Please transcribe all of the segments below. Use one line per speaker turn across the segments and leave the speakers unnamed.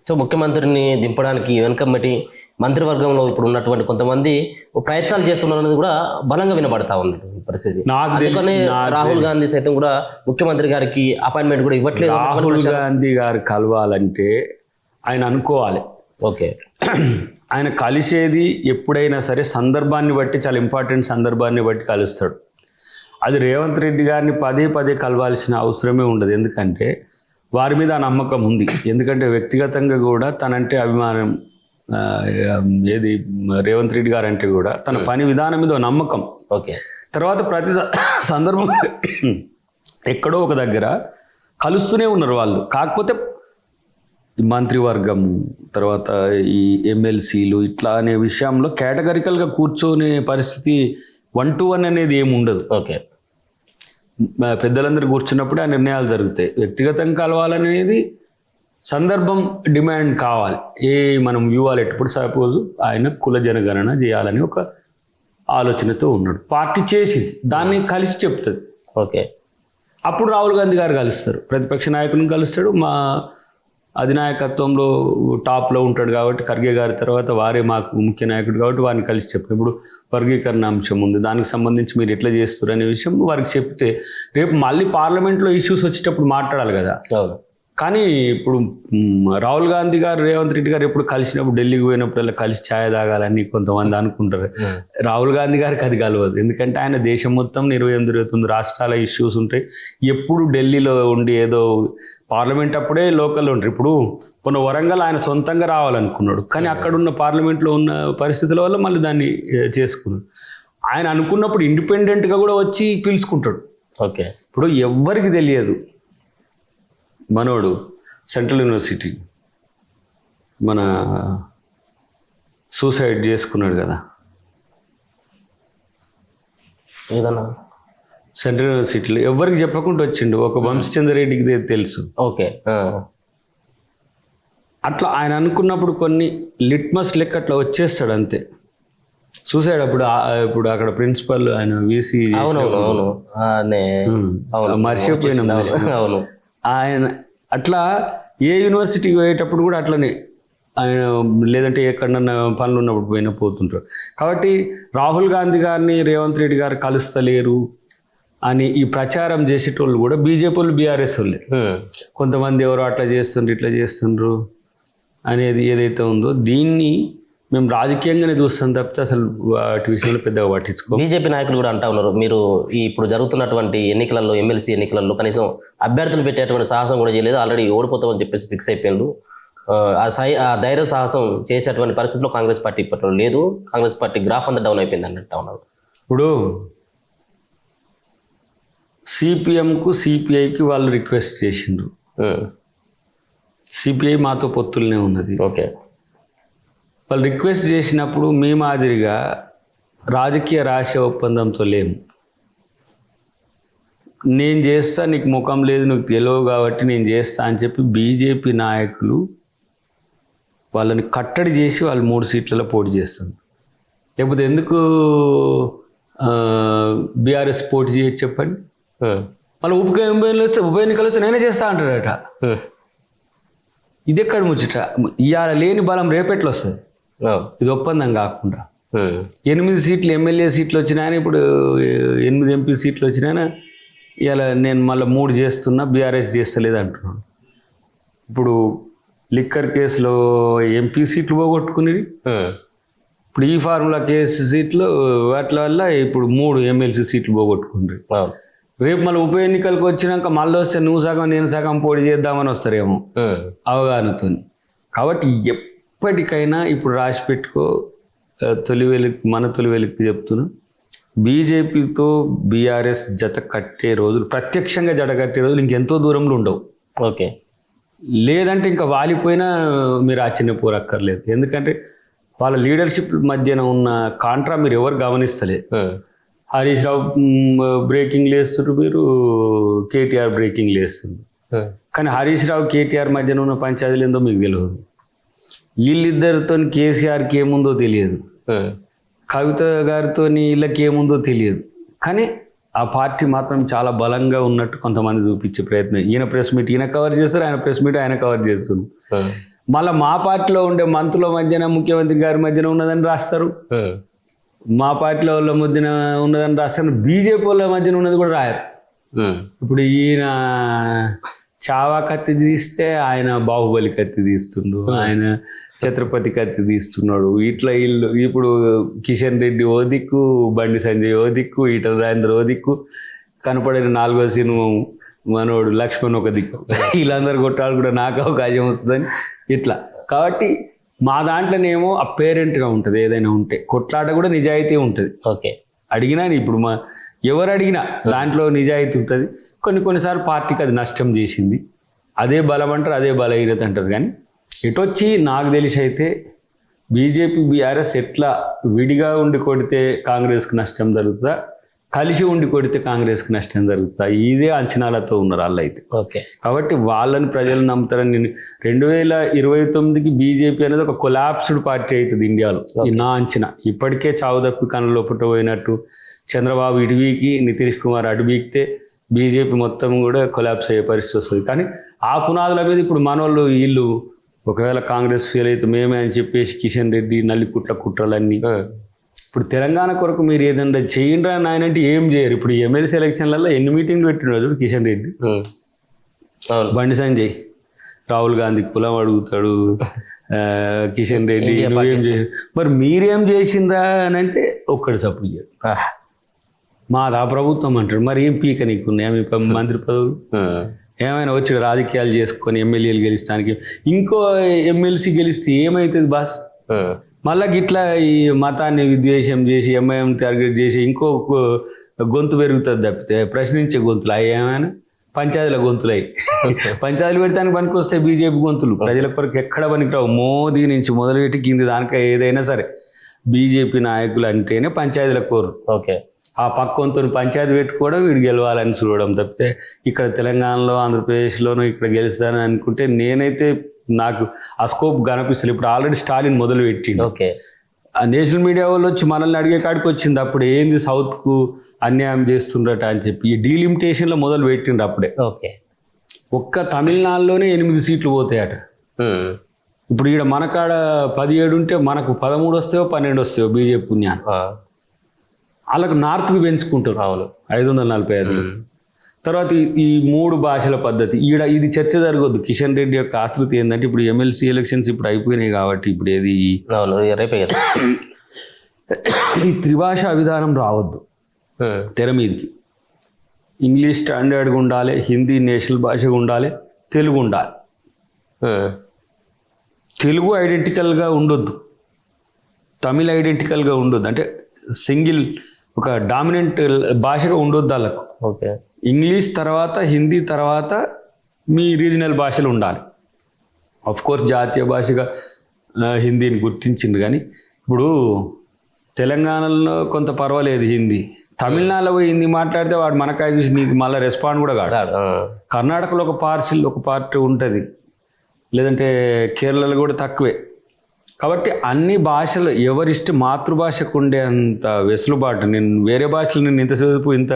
So ముఖ్యమంత్రిని దింపడానికి వెనుకమ్మటి మంత్రివర్గంలో ఇప్పుడు ఉన్నటువంటి కొంతమంది ప్రయత్నాలు చేస్తున్నారు అనేది కూడా బలంగా వినబడతా ఉన్నది పరిస్థితి. అందుకనే రాహుల్ గాంధీ సైతం కూడా ముఖ్యమంత్రి గారికి అపాయింట్మెంట్ కూడా ఇవ్వట్లేదు.
రాహుల్ గాంధీ గారు కలవాలంటే ఆయన అనుకోవాలి.
ఓకే,
ఆయన కలిసేది ఎప్పుడైనా సరే సందర్భాన్ని బట్టి, చాలా ఇంపార్టెంట్ సందర్భాన్ని బట్టి కలుస్తాడు. అది రేవంత్ రెడ్డి గారిని పదే పదే కలవాల్సిన అవసరమే ఉండదు. ఎందుకంటే వారి మీద ఆ నమ్మకం ఉంది. ఎందుకంటే వ్యక్తిగతంగా కూడా తనంటే అభిమానం, ఏది రేవంత్ రెడ్డి గారు అంటే కూడా తన పని విధానం మీద నమ్మకం.
ఓకే,
తర్వాత ప్రతి సందర్భం ఎక్కడో ఒక దగ్గర కలుస్తూనే ఉన్నారు వాళ్ళు. కాకపోతే మంత్రివర్గం తర్వాత ఈ ఎమ్మెల్సీలు ఇట్లా అనే విషయంలో కేటగరికల్గా కూర్చొనే పరిస్థితి 1-to-1 అనేది ఏమి ఉండదు.
ఓకే,
పెద్దలందరూ కూర్చున్నప్పుడే ఆ నిర్ణయాలు జరుగుతాయి. వ్యక్తిగతంగా కలవాలనేది సందర్భం డిమాండ్ కావాలి. మనం వ్యూహాలు ఎప్పుడు సపోజ్ ఆయన కుల జనగణన చేయాలని ఒక ఆలోచనతో ఉన్నాడు, పార్టీ చేసింది, దాన్ని కలిసి చెప్తుంది.
ఓకే,
అప్పుడు రాహుల్ గాంధీ గారు కలుస్తారు, ప్రతిపక్ష నాయకులను కలుస్తాడు. మా అధినాయకత్వంలో టాప్లో ఉంటాడు కాబట్టి ఖర్గే గారి తర్వాత వారే మాకు ముఖ్య నాయకుడు కాబట్టి వారిని కలిసి చెప్తారు. ఇప్పుడు వర్గీకరణ అంశం ఉంది, దానికి సంబంధించి మీరు ఎట్లా చేస్తారు అనే విషయం వారికి చెప్తే రేపు మళ్ళీ పార్లమెంట్లో ఇష్యూస్ వచ్చేటప్పుడు మాట్లాడాలి కదా. కానీ ఇప్పుడు రాహుల్ గాంధీ గారు రేవంత్ రెడ్డి గారు ఎప్పుడు కలిసినప్పుడు ఢిల్లీకి పోయినప్పుడల్లా కలిసి ఛాయ్ తాగాలని కొంతమంది అనుకుంటారు. రాహుల్ గాంధీ గారికి అది కలవదు. ఎందుకంటే ఆయన దేశం మొత్తం 28 రాష్ట్రాల ఇష్యూస్ ఉంటాయి. ఎప్పుడు ఢిల్లీలో ఉండి ఏదో పార్లమెంట్ అప్పుడే లోకల్లో ఉంటారు. ఇప్పుడు మొన్న వరంగల్ ఆయన సొంతంగా రావాలనుకున్నాడు, కానీ అక్కడున్న పార్లమెంట్లో ఉన్న పరిస్థితుల వల్ల మళ్ళీ దాన్ని చేసుకున్నాడు. ఆయన అనుకున్నప్పుడు ఇండిపెండెంట్గా కూడా వచ్చి పిలుచుకుంటాడు.
ఓకే,
ఇప్పుడు ఎవ్వరికి తెలియదు మనోడు సెంట్రల్ యూనివర్సిటీ మన సూసైడ్ చేసుకున్నాడు కదా.
ఏదన్నా
సెంట్రల్ యూనివర్సిటీలో ఎవరికి చెప్పకుండా వచ్చిండు, ఒక వంశచంద్రరెడ్డికి తెలుసు.
ఓకే,
అట్లా ఆయన అనుకున్నప్పుడు కొన్ని లిట్మస్ లెక్క అట్లా వచ్చేస్తాడు అంతే. సూసైడ్ ఇప్పుడు అక్కడ ప్రిన్సిపల్ ఆయన వీసీ మర్చిపోయినా ఆయన అట్లా ఏ యూనివర్సిటీకి పోయేటప్పుడు కూడా అట్లనే ఆయన, లేదంటే ఎక్కడన్నా పనులు ఉన్నప్పుడు పోయినా పోతుంటారు. కాబట్టి రాహుల్ గాంధీ గారిని రేవంత్ రెడ్డి గారు కలుస్తలేరు అని ఈ ప్రచారం చేసేటోళ్ళు కూడా బీజేపీ వాళ్ళు, బీఆర్ఎస్ వాళ్ళే. కొంతమంది ఎవరు అట్లా చేస్తుండ్రు ఇట్లా చేస్తుండ్రు అనేది ఏదైతే ఉందో దీన్ని మేము రాజకీయంగానే చూస్తాం తప్పితే అసలు వాటి విషయంలో పెద్దగా పట్టించుకో.
బీజేపీ నాయకులు కూడా అంటా ఉన్నారు, మీరు ఇప్పుడు జరుగుతున్నటువంటి ఎన్నికలలో, ఎమ్మెల్సీ ఎన్నికలలో కనీసం అభ్యర్థులు పెట్టేటువంటి సాహసం కూడా చేయలేదు, ఆల్రెడీ ఓడిపోతామని చెప్పేసి ఫిక్స్ అయిపోయిండు. ఆ ధైర్య సాహసం చేసేటువంటి పరిస్థితిలో కాంగ్రెస్ పార్టీ ఇప్పట్లో లేదు. కాంగ్రెస్ పార్టీ గ్రాఫ్ అంతా డౌన్ అయిపోయింది అన్నట్టు ఉన్నారు.
ఇప్పుడు సిపిఎంకు సిపిఐకి వాళ్ళు రిక్వెస్ట్ చేసిండ్రు, సిపిఐ మాతో పొత్తులనే ఉన్నది.
ఓకే,
వాళ్ళు రిక్వెస్ట్ చేసినప్పుడు మీ మాదిరిగా రాజకీయ రహస్య ఒప్పందంతో లేము. నేను చేస్తా, నీకు ముఖం లేదు, నీకు తెలియవు కాబట్టి నేను చేస్తా అని చెప్పి బీజేపీ నాయకులు వాళ్ళని కట్టడి చేసి వాళ్ళు 3 సీట్లలో పోటీ చేస్తుంది. లేకపోతే ఎందుకు బీఆర్ఎస్ పోటీ చేయొచ్చు చెప్పండి. వాళ్ళు ఉప ఎన్నికలు వస్తే నేనే చేస్తా అంటాడట. ఇది ఎక్కడ ముచ్చట? ఇవాళ లేని బలం రేపెట్లు వస్తుంది. ఇది ఒప్పందం కాకుండా 8 సీట్లు ఎమ్మెల్యే సీట్లు వచ్చినాయని, ఇప్పుడు 8 ఎంపీ సీట్లు వచ్చినాయని ఇలా నేను మళ్ళీ 3 చేస్తున్నా, బీఆర్ఎస్ చేస్తలేదు అంటున్నాను. ఇప్పుడు లిక్కర్ కేసులో ఎంపీ సీట్లు పోగొట్టుకునేది, ఇప్పుడు ఈ ఫార్ములా కేసు సీట్లు వాటి వల్ల ఇప్పుడు 3 ఎమ్మెల్సీ సీట్లు పోగొట్టుకుండ్రి. రేపు మళ్ళీ ఉప ఎన్నికలకు వచ్చినాక మళ్ళీ వస్తే నువ్వు సగం నేను సగం పోటీ చేద్దామని వస్తారేమో అవగాహనతో. కాబట్టి ఎప్పటికైనా ఇప్పుడు రాసి పెట్టుకో, మన తొలి వెలికి చెప్తున్నా, బీజేపీతో బీఆర్ఎస్ జత కట్టే రోజులు, ప్రత్యక్షంగా జత కట్టే రోజులు ఇంకెంతో దూరంలో ఉండవు.
ఓకే,
లేదంటే ఇంకా వాలిపోయినా మీరు ఆశ్చర్యపోరక్కర్లేదు. ఎందుకంటే వాళ్ళ లీడర్షిప్ మధ్యన ఉన్న కాంట్రా మీరు ఎవరు గమనిస్తలేదు. హరీష్ రావు బ్రేకింగ్ లేస్తున్నారు, మీరు కేటీఆర్ బ్రేకింగ్ లేస్తుంది. కానీ హరీష్ రావు కేటీఆర్ మధ్యన ఉన్న పంచాయతీలు ఏందో మీకు తెలియదు. వీళ్ళిద్దరితో కేసీఆర్కి ఏముందో తెలియదు, కవిత గారితో వీళ్ళకి ఏముందో తెలియదు. కానీ ఆ పార్టీ మాత్రం చాలా బలంగా ఉన్నట్టు కొంతమంది చూపించే ప్రయత్నం. ఈయన ప్రెస్ మీట్ ఈయన కవర్ చేస్తారు, ఆయన ప్రెస్ మీట్ ఆయన కవర్ చేస్తున్నారు. మళ్ళీ మా పార్టీలో ఉండే మంత్రుల మధ్యన ముఖ్యమంత్రి గారి మధ్యన ఉన్నదని రాస్తారు, మా పార్టీలో వాళ్ళ మధ్యన ఉన్నదని రాస్తారు, బీజేపీ వాళ్ళ మధ్యన ఉన్నది కూడా రాయరు. ఇప్పుడు ఈయన చావా కత్తి తీస్తే ఆయన బాహుబలి కత్తి తీస్తుండు, ఆయన ఛత్రపతి కత్తి తీస్తున్నాడు. ఇట్లా వీళ్ళు ఇప్పుడు కిషన్ రెడ్డి ఓ దిక్కు, బండి సంజయ్ ఓ దిక్కు, ఈటల రాజేంద్ర ఓ దిక్కు, కనపడిన 4వ సినిమా మనోడు లక్ష్మణ్ ఒక దిక్కు. వీళ్ళందరూ కొట్టాలు కూడా నాకు అవకాశం వస్తుందని ఇట్లా. కాబట్టి మా దాంట్లోనేమో అపేరెంట్గా ఉంటుంది, ఏదైనా ఉంటే కొట్లాట కూడా నిజాయితీ ఉంటుంది.
ఓకే,
అడిగినా ఇప్పుడు ఎవరు అడిగినా దాంట్లో నిజాయితీ ఉంటుంది. కొన్నిసార్లు పార్టీకి అది నష్టం చేసింది, అదే బలం అంటారు, అదే బలహీనత అంటారు. కానీ ఇటొచ్చి నాకు తెలిసి అయితే బీజేపీ బీఆర్ఎస్ ఎట్లా విడిగా ఉండి కొడితే కాంగ్రెస్కి నష్టం జరుగుతుందా, కలిసి ఉండి కొడితే కాంగ్రెస్కి నష్టం జరుగుతుందా, ఇదే అంచనాలతో ఉన్నారు వాళ్ళు అయితే.
ఓకే,
కాబట్టి వాళ్ళని ప్రజలు నమ్ముతారని నేను 2029కి బీజేపీ అనేది ఒక కొలాప్స్డ్ పార్టీ అవుతుంది ఇండియాలో, నా అంచనా. ఇప్పటికే చావు తప్పి కనులో పుట్టబోయినట్టు చంద్రబాబు ఇటువీకి, నితీష్ కుమార్ అడుబీకితే బీజేపీ మొత్తం కూడా కొలాప్స్ అయ్యే పరిస్థితి వస్తుంది. కానీ ఆ పునాదుల మీద ఇప్పుడు మనోళ్ళు వీళ్ళు ఒకవేళ కాంగ్రెస్ ఫెయిల్ అయితే మేమే అని చెప్పేసి కిషన్ రెడ్డి నల్లికుట్ల కుట్రలన్నీ. ఇప్పుడు తెలంగాణ కొరకు మీరు ఏదన్నా చేయండి అని ఆయన అంటే ఏం చేయరు. ఇప్పుడు ఎమ్మెల్సీ ఎలక్షన్లలో ఎన్ని మీటింగ్లు పెట్టినాడు కిషన్ రెడ్డి, బండి సంజయ్ రాహుల్ గాంధీ కులం అడుగుతాడు, కిషన్ రెడ్డి నువ్వేం చేయరు, మరి మీరేం చేసిందా అని అంటే ఒక్కడి సపోర్ట్ చేయరు. మాదా ప్రభుత్వం అంటారు, మరి ఏం పీక నీకున్నాయా మీ మంత్రి పదవులు? ఏమైనా వచ్చి రాజకీయాలు చేసుకొని ఎమ్మెల్యేలు గెలిస్తానికి, ఇంకో ఎమ్మెల్సీ గెలిస్తే ఏమవుతుంది బాస్? మళ్ళా గిట్లా ఈ మతాన్ని విద్వేషం చేసి ఎంఐఎం టార్గెట్ చేసి ఇంకో గొంతు పెరుగుతుంది తప్పితే ప్రశ్నించే గొంతులు అవి ఏమైనా పంచాయతీల గొంతులు అవి. పంచాయతీలు పెడతానికి పనికి వస్తే బీజేపీ గొంతులు ప్రజల కొరకు ఎక్కడ పనికిరావు. మోదీ నుంచి మొదలుపెట్టి కింది దానిక ఏదైనా సరే బీజేపీ నాయకులు అంటేనే పంచాయతీల కోరు.
ఓకే,
ఆ పక్కంతో పంచాయతీ పెట్టుకోవడం వీడు గెలవాలని చూడడం తప్పితే ఇక్కడ తెలంగాణలో ఆంధ్రప్రదేశ్లోనూ ఇక్కడ గెలుస్తానని అనుకుంటే నేనైతే నాకు ఆ స్కోప్ కనిపిస్తుంది. ఇప్పుడు ఆల్రెడీ స్టాలిన్ మొదలు పెట్టిండు.
ఓకే,
ఆ నేషనల్ మీడియా వాళ్ళు వచ్చి మనల్ని అడిగే కాడికి వచ్చింది. అప్పుడు ఏంది సౌత్కు అన్యాయం చేస్తుండట అని చెప్పి ఈ డీలిమిటేషన్లో మొదలు పెట్టిండు అప్పుడే.
ఓకే,
ఒక్క తమిళనాడులోనే 8 సీట్లు పోతాయట. ఇప్పుడు ఈడ మనకాడ 17 ఉంటే మనకు 13 వస్తాయో 12 వస్తాయో బీజేపీ పుణ్యాన్ని. వాళ్ళకు నార్త్కి పెంచుకుంటారు.
అవును,
545. తర్వాత ఈ 3 భాషల పద్ధతి ఈడ ఇది చర్చ జరగొద్దు. కిషన్ రెడ్డి యొక్క ఆతృత ఏంటంటే ఇప్పుడు ఎమ్మెల్సీ ఎలక్షన్స్ ఇప్పుడు అయిపోయినాయి కాబట్టి ఇప్పుడు ఏది
రేపే
ఈ త్రిభాషా విధానం రావద్దు తెర మీదకి. ఇంగ్లీష్ స్టాండర్డ్గా ఉండాలి, హిందీ నేషనల్ భాషగా ఉండాలి, తెలుగు ఉండాలి. తెలుగు ఐడెంటికల్గా ఉండొద్దు, తమిళ్ ఐడెంటికల్గా ఉండొద్దు, అంటే సింగిల్ ఒక డామినెంట్ భాషగా ఉండొద్దు వాళ్ళకు.
ఓకే,
ఇంగ్లీష్ తర్వాత హిందీ తర్వాత మీ రీజనల్ భాషలు ఉండాలి. కోర్స్ జాతీయ భాషగా హిందీని గుర్తించింది. కానీ ఇప్పుడు తెలంగాణలో కొంత పర్వాలేదు హిందీ, తమిళనాడులో పోయి హిందీ మాట్లాడితే వాడు మనకాయ చూసి నీకు మళ్ళీ రెస్పాండ్ కూడా కాడు. కర్ణాటకలో ఒక పార్ట్ ఉంటుంది, లేదంటే కేరళలో కూడా తక్కువే. కాబట్టి అన్ని భాషలు ఎవరిష్ట మాతృభాషకు ఉండే అంత వెసులుబాటు. నేను వేరే భాషలు నేను ఇంతసేపు ఇంత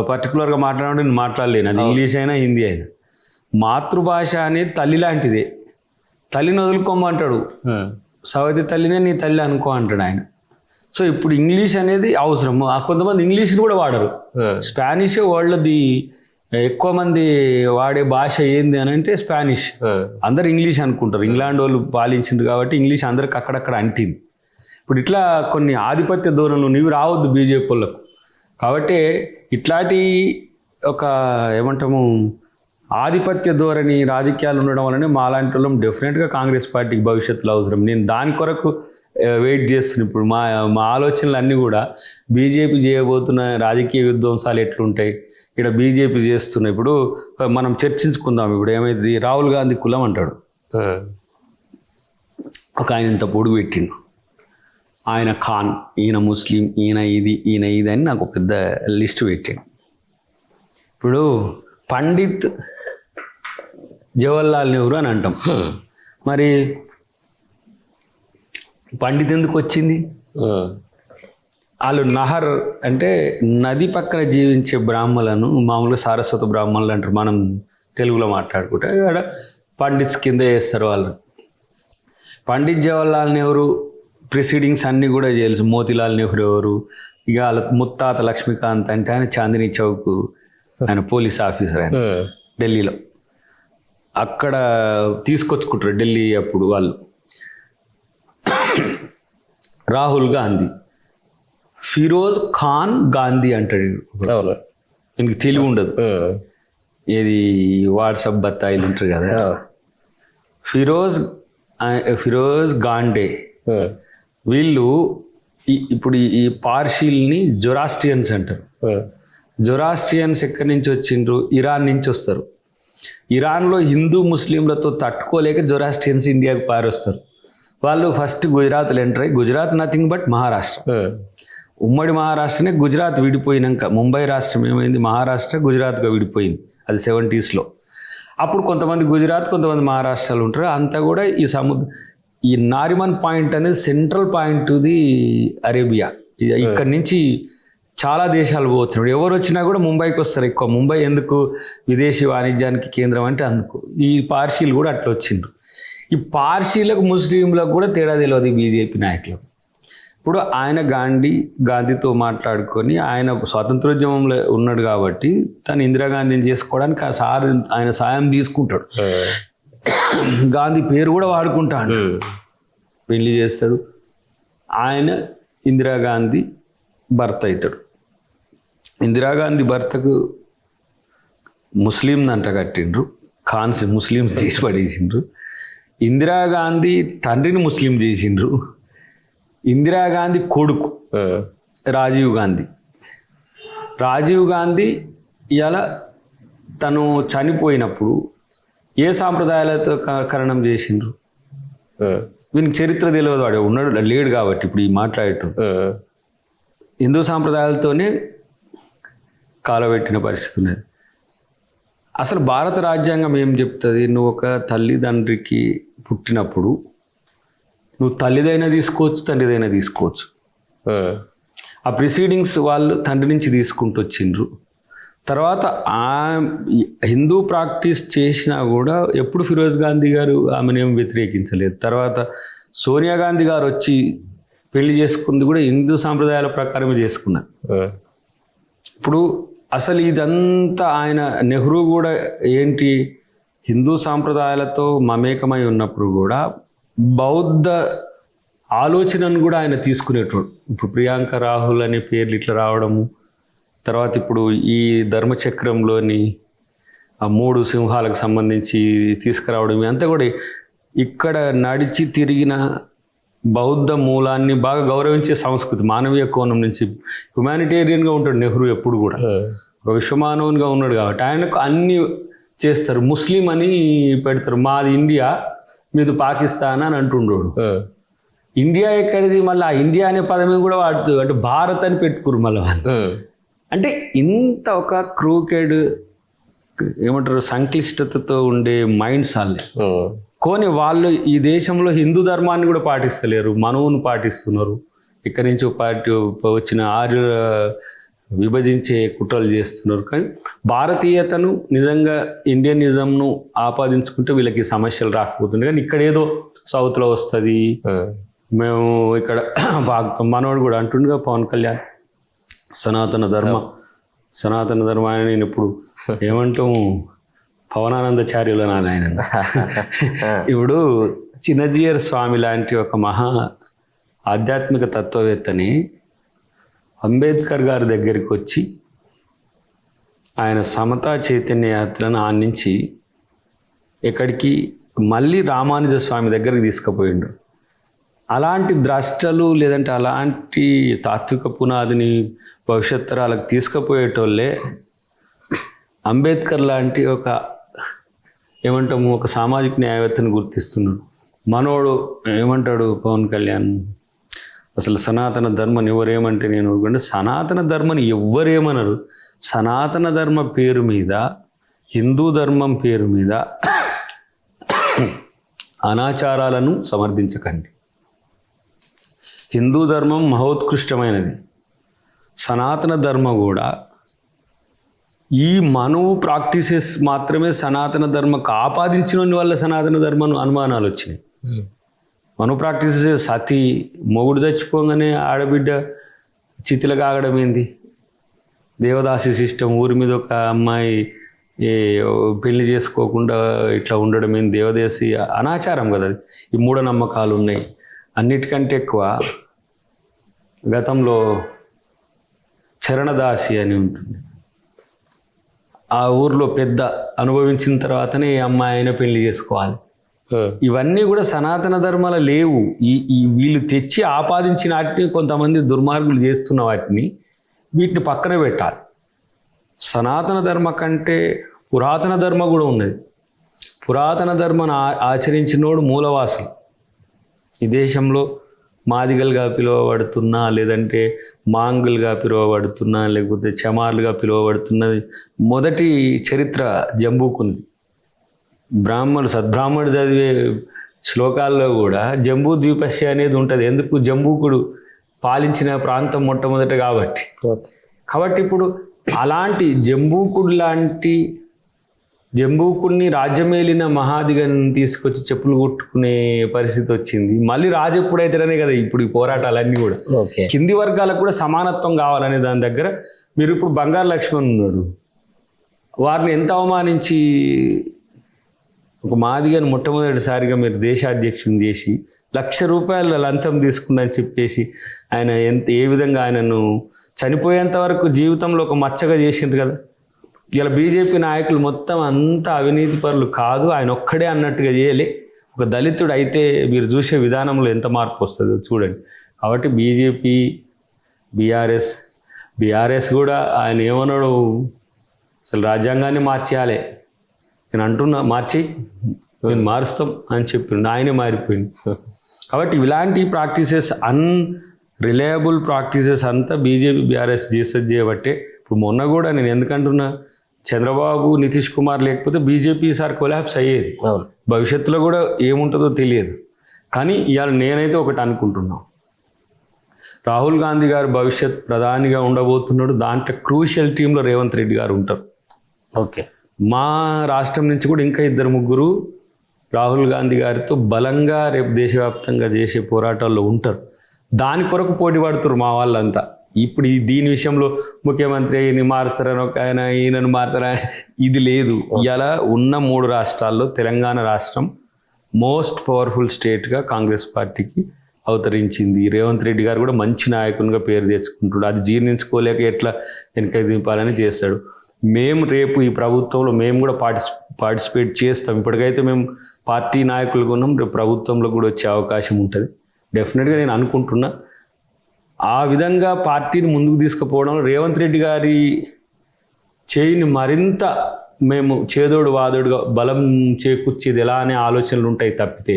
పర్టికులర్గా మాట్లాడే నేను మాట్లాడలేను, అది ఇంగ్లీష్ అయినా హిందీ అయినా. మాతృభాష అనేది తల్లి లాంటిదే, తల్లిని వదులుకోమంటాడు, సవతి తల్లినే నీ తల్లి అనుకో అంటాడు ఆయన. సో ఇప్పుడు ఇంగ్లీష్ అనేది అవసరం. కొంతమంది ఇంగ్లీష్ని కూడా వాడరు. స్పానిష్ వరల్డ్ది ఎక్కువ మంది వాడే భాష ఏంది అని అంటే స్పానిష్. అందరు ఇంగ్లీష్ అనుకుంటారు, ఇంగ్లాండ్ వాళ్ళు పాలించింది కాబట్టి ఇంగ్లీష్ అందరికి అక్కడక్కడ అంటింది. ఇప్పుడు ఇట్లా కొన్ని ఆధిపత్య ధోరణులు నీవు రావద్దు బీజేపీ వాళ్ళకు. కాబట్టి ఇట్లాంటి ఒక ఏమంటాము ఆధిపత్య ధోరణి రాజకీయాలు ఉండడం వల్లనే మాలాంటి వాళ్ళం డెఫినెట్గా కాంగ్రెస్ పార్టీకి భవిష్యత్తులో అవసరం. నేను దాని కొరకు వెయిట్ చేస్తున్నాను. ఇప్పుడు మా ఆలోచనలు అన్నీ కూడా బీజేపీ చేయబోతున్న రాజకీయ విధ్వంసాలు ఎట్లుంటాయి, ఇక్కడ బీజేపీ చేస్తున్న ఇప్పుడు మనం చర్చించుకుందాం. ఇప్పుడు ఏమైంది, రాహుల్ గాంధీ కులం అంటాడు, ఒక ఆయన ఇంత పొడుగు పెట్టిండు, ఆయన ఖాన్, ఈయన ముస్లిం, ఈయన ఇది అని నాకు పెద్ద లిస్ట్ పెట్టాడు. ఇప్పుడు పండిత్ జవహర్లాల్ నెహ్రూ అని అంటాం, మరి పండిత్ ఎందుకు వచ్చింది? వాళ్ళు నహర్ అంటే నది పక్కన జీవించే బ్రాహ్మణులను మామూలుగా సారస్వత బ్రాహ్మణులు అంటారు మనం తెలుగులో మాట్లాడుకుంటే. అక్కడ పండిట్స్ కింద వేస్తారు వాళ్ళు. పండిత్ జవహర్లాల్ నెహ్రూ ప్రిసీడింగ్స్ అన్నీ కూడా తెలుసు. మోతీలాల్ నెహ్రూ ఎవరు, ఇక వాళ్ళ ముత్తాత లక్ష్మీకాంత్ అంటే ఆయన చాందినీ చౌక్ ఆయన పోలీస్ ఆఫీసర్ ఆయన ఢిల్లీలో. అక్కడ తీసుకొచ్చుకుంటారు ఢిల్లీ అప్పుడు వాళ్ళు. రాహుల్ గాంధీ, ఫిరోజ్ ఖాన్ గాంధీ అంటాడు. ఇంక తెలివి ఉండదు, ఏది వాట్సాప్ బత్తాయిలు ఉంటారు కదా. ఫిరోజ్ గాండే, వీళ్ళు ఇప్పుడు ఈ పార్షీల్ని జొరాస్ట్రియన్స్ అంటారు. జొరాస్ట్రియన్స్ ఎక్కడి నుంచి వచ్చిండ్రు? ఇరాన్ నుంచి వస్తారు. ఇరాన్లో హిందూ ముస్లింలతో తట్టుకోలేక జొరాస్ట్రియన్స్ ఇండియాకు పారొస్తారు. వాళ్ళు ఫస్ట్ గుజరాత్లో ఎంటర్ అయ్యి, గుజరాత్ నథింగ్ బట్ మహారాష్ట్ర, ఉమ్మడి మహారాష్ట్రనే. గుజరాత్ విడిపోయినాక ముంబై రాష్ట్రం ఏమైంది, మహారాష్ట్ర గుజరాత్గా విడిపోయింది, అది 70s. అప్పుడు కొంతమంది గుజరాత్, కొంతమంది మహారాష్ట్రలో ఉంటారు. అంతా కూడా ఈ నారిమన్ పాయింట్ అనేది central point to the Arabia. ఇక్కడ నుంచి చాలా దేశాలు పోవచ్చు. ఎవరు వచ్చినా కూడా ముంబైకి వస్తారు ఎక్కువ. ముంబై ఎందుకు? విదేశీ వాణిజ్యానికి కేంద్రం అంటే అందుకు. ఈ పార్షీలు కూడా అట్లా వచ్చిండ్రు. ఈ పార్షీలకు ముస్లింలకు కూడా తేడా తెలియదు ఈ బీజేపీ నాయకులకు. ఇప్పుడు ఆయన గాంధీతో మాట్లాడుకొని, ఆయన స్వాతంత్రోద్యమంలో ఉన్నాడు కాబట్టి తను ఇందిరాగాంధీని చేసుకోవడానికి ఆయన సాయం తీసుకుంటాడు. గాంధీ పేరు కూడా వాడుకుంటాడు, పెళ్లి చేస్తాడు. ఆయన ఇందిరాగాంధీ భర్త అవుతాడు. ఇందిరాగాంధీ భర్తకు ముస్లింని అంట కట్టిండ్రు, ముస్లింస్ తీసి పడేసిండ్రు. ఇందిరాగాంధీ తండ్రిని ముస్లిం చేసిండ్రు. ఇందిరాగాంధీ కొడుకు రాజీవ్ గాంధీ ఇలా తను చనిపోయినప్పుడు ఏ సాంప్రదాయాలతో కరణం చేసిండ్రు? వీనికి చరిత్ర తెలియదు, వాడు ఉన్నాడు లేడు కాబట్టి ఇప్పుడు ఈ మాట్లాడటం. హిందూ సాంప్రదాయాలతోనే కాలబెట్టిన పరిస్థితి ఉన్నది. అసలు భారత రాజ్యాంగం ఏం చెప్తుంది? నువ్వు ఒక తల్లిదండ్రికి పుట్టినప్పుడు నువ్వు తల్లిదైనా తీసుకోవచ్చు, తండ్రిదైనా తీసుకోవచ్చు. ఆ ప్రిసీడింగ్స్ వాళ్ళు తండ్రి నుంచి తీసుకుంటూ వచ్చిండ్రు. తర్వాత హిందూ ప్రాక్టీస్ చేసినా కూడా ఎప్పుడు ఫిరోజ్ గాంధీ గారు ఆమెనేం వ్యతిరేకించలేదు. తర్వాత సోనియా గాంధీ గారు వచ్చి పెళ్లి చేసుకుంది కూడా హిందూ సాంప్రదాయాల ప్రకారమే చేసుకున్నారు. ఇప్పుడు అసలు ఇదంతా ఆయన నెహ్రూ కూడా ఏంటి, హిందూ సాంప్రదాయాలతో మమేకమై ఉన్నప్పుడు కూడా బౌద్ధ ఆలోచనను కూడా ఆయన తీసుకునేటోడు. ఇప్పుడు ప్రియాంక రాహుల్ అనే పేర్లు ఇట్లా రావడము, తర్వాత ఇప్పుడు ఈ ధర్మచక్రంలోని ఆ 3 సింహాలకు సంబంధించి తీసుకురావడం, అంతా కూడా ఇక్కడ నడిచి తిరిగిన బౌద్ధ మూలాన్ని బాగా గౌరవించే సంస్కృతి, మానవీయ కోణం నుంచి హ్యుమానిటేరియన్గా ఉంటాడు నెహ్రూ ఎప్పుడు కూడా. ఒక విశ్వమానవునిగా ఉన్నాడు కాబట్టి ఆయనకు అన్ని చేస్తారు. ముస్లిం అని పెడతారు, మాది ఇండియా మీది పాకిస్తాన్ అని అంటుండోడు. ఇండియా ఎక్కడిది? మళ్ళీ ఆ ఇండియా అనే పదమే కూడా వాడుతూ అంటే భారత్ అని పెట్టుకురు మళ్ళీ వాళ్ళు. అంటే ఇంత ఒక క్రూకెడ్ ఏమంటారు సంక్లిష్టతతో ఉండే మైండ్స్ వాళ్ళే. కానీ వాళ్ళు ఈ దేశంలో హిందూ ధర్మాన్ని కూడా పాటిస్తలేరు, మనువును పాటిస్తున్నారు. ఇక్కడి నుంచి వచ్చిన ఆర్య విభజించే కుట్రలు చేస్తున్నారు. కానీ భారతీయతను నిజంగా ఇండియనిజంను ఆపాదించుకుంటే వీళ్ళకి సమస్యలు రాకపోతుంది. కానీ ఇక్కడ ఏదో సౌత్లో వస్తుంది, మేము ఇక్కడ మనోడు కూడా అంటుండగా పవన్ కళ్యాణ్ సనాతన ధర్మాన్ని నేను ఇప్పుడు ఏమంటాము పవనానందచార్యులు అని ఆయన. ఇప్పుడు చిన్నజీయర్ స్వామి లాంటి ఒక మహా ఆధ్యాత్మిక తత్వవేత్తని అంబేద్కర్ గారి దగ్గరికి వచ్చి ఆయన సమతా చైతన్య యాత్రను ఆనించి ఎక్కడికి మళ్ళీ రామానుజ స్వామి దగ్గరికి తీసుకుపోయిండు. అలాంటి ద్రష్టలు లేదంటే అలాంటి తాత్విక పునాదిని భవిష్యత్ తరాలకు తీసుకుపోయేటోళ్ళే అంబేద్కర్ లాంటి ఒక ఏమంటాము ఒక సామాజిక న్యాయవేత్తను గుర్తిస్తున్నాడు. మనోడు ఏమంటాడు పవన్ కళ్యాణ్, అసలు సనాతన ధర్మని ఎవరేమంటే నేను అనుకుంటే సనాతన ధర్మని ఎవ్వరేమనరు. సనాతన ధర్మ పేరు మీద హిందూ ధర్మం పేరు మీద అనాచారాలను సమర్థించకండి. హిందూ ధర్మం మహోత్కృష్టమైనది. సనాతన ధర్మం కూడా ఈ మనువు ప్రాక్టీసెస్ మాత్రమే సనాతన ధర్మకు ఆపాదించిన వల్ల సనాతన ధర్మం అనుమానాలు వచ్చినాయి. మనం ప్రాక్టీస్ సతీ మొగుడు చచ్చిపోగానే ఆడబిడ్డ చితిలకు ఆగడం ఏంది? దేవదాసి సిస్టమ్, ఊరి మీద ఒక అమ్మాయి పెళ్లి చేసుకోకుండా ఇట్లా ఉండడం ఏంది? దేవదాసి అనాచారం కదా అది. ఈ మూఢనమ్మకాలు ఉన్నాయి. అన్నిటికంటే ఎక్కువ గతంలో చరణదాసి అని ఉంటుంది. ఆ ఊర్లో పెద్ద అనుభవించిన తర్వాతనే ఈ అమ్మాయి అయినా పెళ్లి చేసుకోవాలి. ఇవన్నీ కూడా సనాతన ధర్మాలు లేవు. ఈ వీళ్ళు తెచ్చి ఆపాదించిన వాటిని కొంతమంది దుర్మార్గులు చేస్తున్న వాటిని వీటిని పక్కన పెట్టాలి. సనాతన ధర్మ కంటే పురాతన ధర్మ కూడా ఉన్నది. పురాతన ధర్మను ఆచరించినోడు మూలవాసులు. ఈ దేశంలో మాదిగలుగా పిలువబడుతున్నా, లేదంటే మాంగులుగా పిలువబడుతున్నా, లేకపోతే చమార్లుగా పిలువబడుతున్నది మొదటి చరిత్ర జంబూకుంది. సద్బ్రాహ్మణుడు చదివే శ్లోకాల్లో కూడా జంబూ ద్వీపస్య అనేది ఉంటుంది. ఎందుకు? జంబూకుడు పాలించిన ప్రాంతం మొట్టమొదట కాబట్టి ఇప్పుడు అలాంటి జంబూకుడిని రాజ్యమేలిన మహాదిగని తీసుకొచ్చి చెప్పులు కొట్టుకునే పరిస్థితి వచ్చింది. మళ్ళీ రాజు ఎప్పుడైతేనే కదా ఇప్పుడు ఈ పోరాటాలన్నీ కూడా. కింది వర్గాలకు కూడా సమానత్వం కావాలనే దాని దగ్గర మీరు ఇప్పుడు బంగారు లక్ష్మణ్ ఉన్నాడు. వారిని ఎంత అవమానించి ఒక మాదిగని మొట్టమొదటిసారిగా మీరు దేశాధ్యక్షుని చేసి ₹1,00,000 లంచం తీసుకున్నారని చెప్పేసి ఆయన ఏ విధంగా ఆయనను చనిపోయేంత వరకు జీవితంలో ఒక మచ్చగా చేసిండ్రు కదా. ఇలా బీజేపీ నాయకులు మొత్తం అంతా అవినీతి పరులు కాదు, ఆయన ఒక్కడే అన్నట్టుగా చేయలే. ఒక దళితుడు అయితే మీరు చూసే విధానంలో ఎంత మార్పు వస్తుందో చూడండి. కాబట్టి బీజేపీ, బీఆర్ఎస్ కూడా ఆయన ఏమన్నాడు, అసలు రాజ్యాంగాన్ని మార్చేయాలి నేను అంటున్నా, నేను మారుస్తాం అని చెప్పిండు. ఆయనే మారిపోయింది. కాబట్టి ఇలాంటి ప్రాక్టీసెస్, రిలయబుల్ ప్రాక్టీసెస్ అంతా బీజేపీ, బీఆర్ఎస్ చేయబట్టే. ఇప్పుడు మొన్న కూడా నేను ఎందుకంటున్నా, చంద్రబాబు, నితీష్ కుమార్ లేకపోతే బీజేపీ ఈసారి కొలాప్స్ అయ్యేది. భవిష్యత్తులో కూడా ఏముంటుందో తెలియదు. కానీ ఇవాళ నేనైతే ఒకటి అనుకుంటున్నా, రాహుల్ గాంధీ గారు భవిష్యత్ ప్రధానిగా ఉండబోతున్నాడు. దాంట్లో క్రూషియల్ టీంలో రేవంత్ రెడ్డి గారు ఉంటారు. మా రాష్ట్రం నుంచి కూడా ఇంకా 2-3 రాహుల్ గాంధీ గారితో బలంగా రేపు దేశవ్యాప్తంగా చేసే పోరాటాల్లో ఉంటారు. దాని కొరకు పోటీ పడుతున్నారు మా వాళ్ళంతా. ఇప్పుడు దీని విషయంలో ముఖ్యమంత్రి ఈయన మారుస్తారని ఒక ఆయన, ఈయనను మారుతారని ఇది లేదు. ఇలా ఉన్న 3 రాష్ట్రాల్లో తెలంగాణ రాష్ట్రం మోస్ట్ పవర్ఫుల్ స్టేట్గా కాంగ్రెస్ పార్టీకి అవతరించింది. రేవంత్ రెడ్డి గారు కూడా మంచి నాయకునిగా పేరు తెచ్చుకుంటాడు. అది జీర్ణించుకోలేక ఎట్లా వెనక దింపాలని చేస్తాడు. మేము రేపు ఈ ప్రభుత్వంలో మేము కూడా పార్టిసిపేట్ చేస్తాం. ఇప్పటికైతే మేము పార్టీ నాయకులుగా ఉన్నాం. రేపు ప్రభుత్వంలో కూడా వచ్చే అవకాశం ఉంటుంది డెఫినెట్గా నేను అనుకుంటున్నా. ఆ విధంగా పార్టీని ముందుకు తీసుకుపోవడం, రేవంత్ రెడ్డి గారి చేయిని మరింత మేము చేదోడు వాదోడుగా బలం చేకూర్చేది ఎలా అనే ఆలోచనలు ఉంటాయి తప్పితే,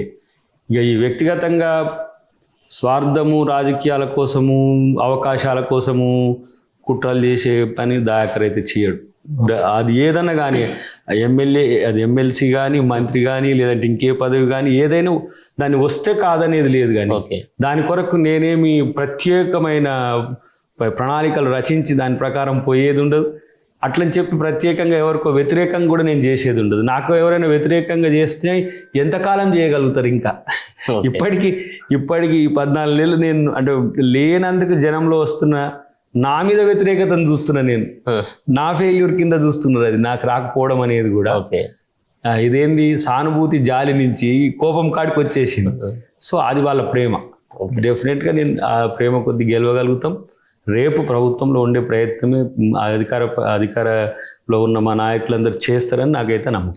ఇక ఈ వ్యక్తిగతంగా స్వార్థము, రాజకీయాల కోసము, అవకాశాల కోసము కుట్రలు చేసే పని దయాకర్ అయితే చేయడు. అది ఏదన్నా కానీ అది ఎమ్మెల్సీ కానీ, మంత్రి కానీ, లేదంటే ఇంకే పదవి కానీ, ఏదైనా దాన్ని వస్తే కాదనేది లేదు. కానీ దాని కొరకు నేనేమి ప్రత్యేకమైన ప్రణాళికలు రచించి దాని ప్రకారం పోయేది ఉండదు. అట్లని చెప్పి ప్రత్యేకంగా ఎవరికో వ్యతిరేకంగా కూడా నేను చేసేది ఉండదు. నాకు ఎవరైనా వ్యతిరేకంగా చేస్తే ఎంతకాలం చేయగలుగుతారు? ఇంకా ఇప్పటికీ 14 నెలలు నేను అంటే లేనందుకు జనంలో వస్తున్న నా మీద వ్యతిరేకతను చూస్తున్నా. నేను నా ఫెయిల్యూర్ కింద చూస్తున్నారు. అది నాకు రాకపోవడం అనేది కూడా ఇదేంది సానుభూతి జాలి నుంచి కోపం కాడికి వచ్చేసింది. సో అది వాళ్ళ ప్రేమ. డెఫినెట్గా నేను ఆ ప్రేమ కొద్ది గెలవగలుగుతాం. రేపు ప్రభుత్వంలో ఉండే ప్రయత్నమే అధికారంలో ఉన్న మా నాయకులందరూ చేస్తారని నాకైతే నమ్మకం.